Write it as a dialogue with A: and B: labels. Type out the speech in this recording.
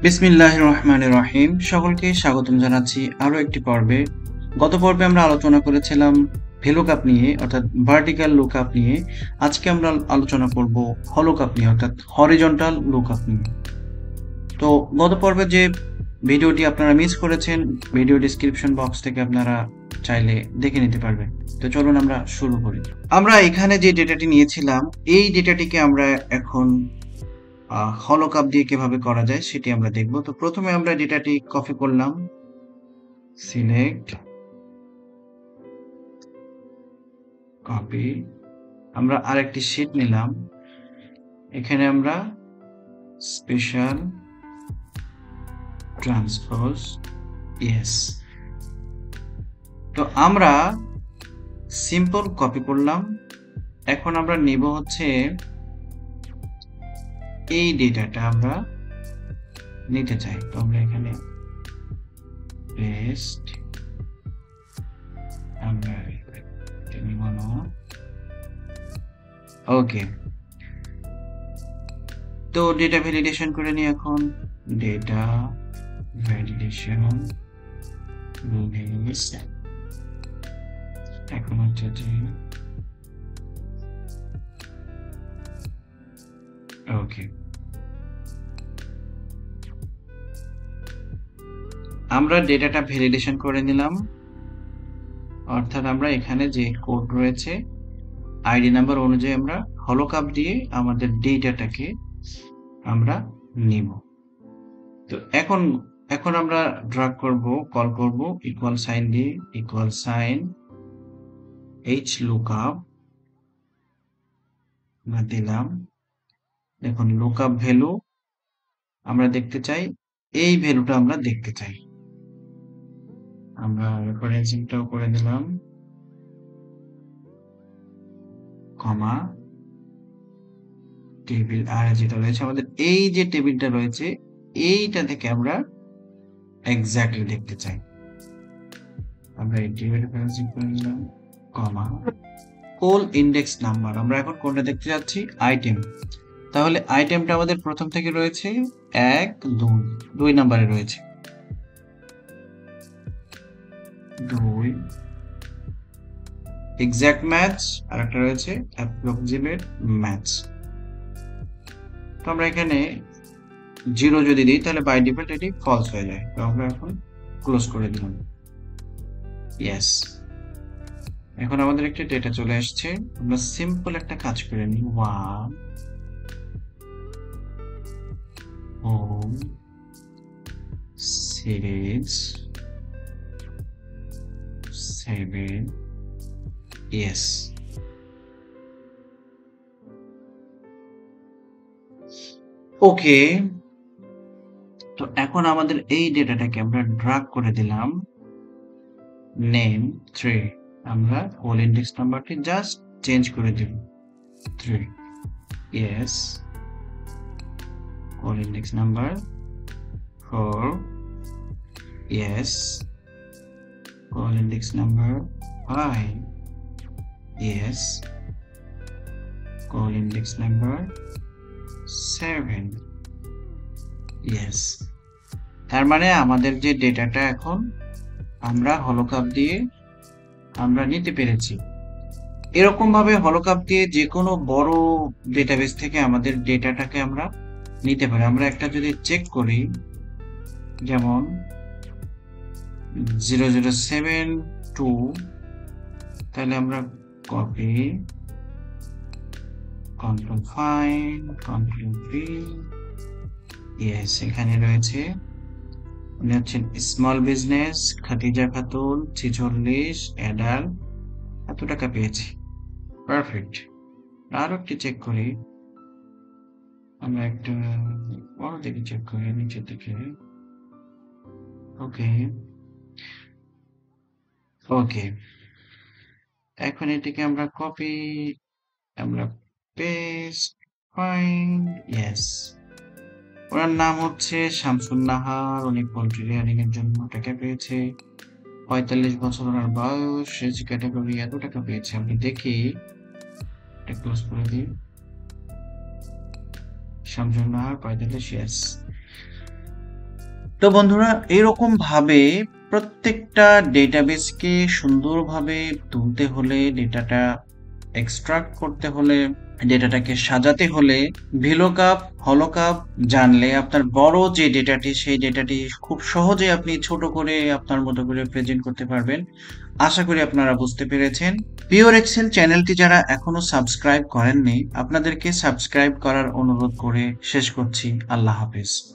A: বিসমিল্লাহির রহমানির রহিম। সকলকে স্বাগতম জানাচ্ছি আরো একটি পর্বে। গত পর্বে আমরা আলোচনা করেছিলাম ভেলুকাপ নিয়ে অর্থাৎ ভার্টিক্যাল লুকআপ নিয়ে। আজকে আমরা আলোচনা করব হলোকাপ নিয়ে অর্থাৎ হরিজন্টাল লুকআপ নিয়ে। তো গত পর্বে যে ভিডিওটি আপনারা মিস করেছেন, ভিডিও ডেসক্রিপশন বক্স থেকে আপনারা চাইলে দেখে নিতে পারবেন। তো চলুন আমরা শুরু করি। আমরা এখানে যে ডেটাটি নিয়েছিলাম, এই ডেটাটিকে আমরা এখন হলোকাপ দিয়ে কিভাবে করা যায় সেটি আমরা দেখব। তো প্রথমে আমরা ডেটাটি কপি করলাম, সিলেক্ট, কপি। আমরা আরেকটি শীট নিলাম, এখানে আমরা স্পেশাল ট্রান্সপোজ ইয়েস। তো আমরা সিম্পল কপি করলাম। এখন আমরা নিব হচ্ছে এই ডেটাটা আমরা নিতে চাই। তো আমরা এখানে পেস্ট, আমরা নিব না, ওকে। তো ডেটা ভ্যালিডেশন করে নিই। এখন ডেটা ভ্যালিডেশন এখন হচ্ছে যে ওকে, আমরা ডেটাটা ভ্যালিডেশন করে নিলাম। অর্থাৎ আমরা এখানে যে কোড রয়েছে আইডি নাম্বার অনুযায়ী আমরা হলোকাপ দিয়ে আমাদের ডেটাটাকে আমরা নিব। তো এখন আমরা ড্রাগ করব, কল করব ইকুয়াল সাইন দিয়ে, ইকুয়াল সাইন এইচ লুকআপ আমরা দিলাম। দেখুন লুকআপ ভ্যালু আমরা দেখতে চাই, এই ভ্যালুটা আমরা দেখতে চাই। আমরা রেফারেন্সিংটাও করে দিলাম, কমা টেবিল। আর যেটা রয়েছে আমাদের এই যে টেবিলটা রয়েছে এইটা থেকে আমরা এক্স্যাক্টলি দেখতে চাই। আমরা এই টেবিল রেফারেন্সিং করে নিলাম, কমা কোল ইন্ডেক্স নাম্বার। আমরা এখন কোনটা দেখতে যাচ্ছি? আইটেম। তাহলে আইটেমটা আমাদের প্রথম থেকে রয়েছে 1 2 নম্বরে রয়েছে 2, এক্সাক্ট ম্যাচ, আর একটা রয়েছে অ্যাপ্রক্সিমেট ম্যাচ। তো আমরা এখানে 0 যদি দিই তাহলে বাই ডিফল্ট এটি ফলস হয়ে যায়। তো আমরা এখন ক্লোজ করে দিলাম, ইয়েস। এখন আমাদের একটা ডেটা চলে আসছে। আমরা সিম্পল একটা কাজ করে নিই, 1 হোম সিরিজ 7 ইয়েস। ওকে, তো এখন আমাদের এই ডেটাটাকে আমরা ড্রাগ করে দিলাম, নেম 3। আমরা হোল ইন্ডেক্স নাম্বারটি জাস্ট চেঞ্জ করে দেব 3, yes. Whole index number 4, yes. Whole index number 5, yes. Whole index number 7, yes. তার মানে আমাদের যে ডেটাটা এখন আমরা হলোকাপ দিয়ে আমরা নিতে পেরেছি। এরকম ভাবে হলোকাপ দিয়ে যে কোনো বড় ডেটাবেস থেকে আমাদের ডেটাটাকে আমরা নিতে পারি। আমরা একটা যদি চেক করি, যেমন 0072, তাহলে আমরা copy, control find, control V, yes. এখানে রয়েছে, উনি হচ্ছেন small business, Khadija Khatun, 46, adult, এত টাকা পেয়েছি, পারফেক্ট। আরো একটি চেক করি, আমরা একটা বড় দিকে চেক করি, নিচের দিকে, ওকে ওকে। এখন এটিকে আমরা কপি, আমরা পেস্ট, ফাইন্ড, ইয়েস। ওনার নাম হচ্ছে শামসুন নাহার, উনি পোল্ট্রি রেয়ারিং এর জন্য টাকা পেয়েছে, 45 বছর ওনার বয়স, এজ ক্যাটাগরি, এত টাকা পেয়েছে। আমি দেখি, এটা ক্লোজ করে দিই, শামসুন নাহার 45, ইয়েস। তো বন্ধুরা, এরকম ভাবে প্রত্যেকটা ডেটাবেসকে সুন্দরভাবে তুলতে হলে, ডেটাটা এক্সট্রাক্ট করতে হলে, ডেটাটাকে সাজাতে হলে ভিলুকআপ, হলুকআপ জানলে আপনার বড় যে ডেটাটি, সেই ডেটাটি খুব সহজে আপনি ছোট করে আপনার মতো করে প্রেজেন্ট করতে পারবেন। আশা করি আপনারা বুঝতে পেরেছেন। পিওর এক্সেল চ্যানেলটি যারা এখনো সাবস্ক্রাইব করেননি, আপনাদেরকে সাবস্ক্রাইব করার অনুরোধ করে শেষ করছি। আল্লাহ হাফেজ।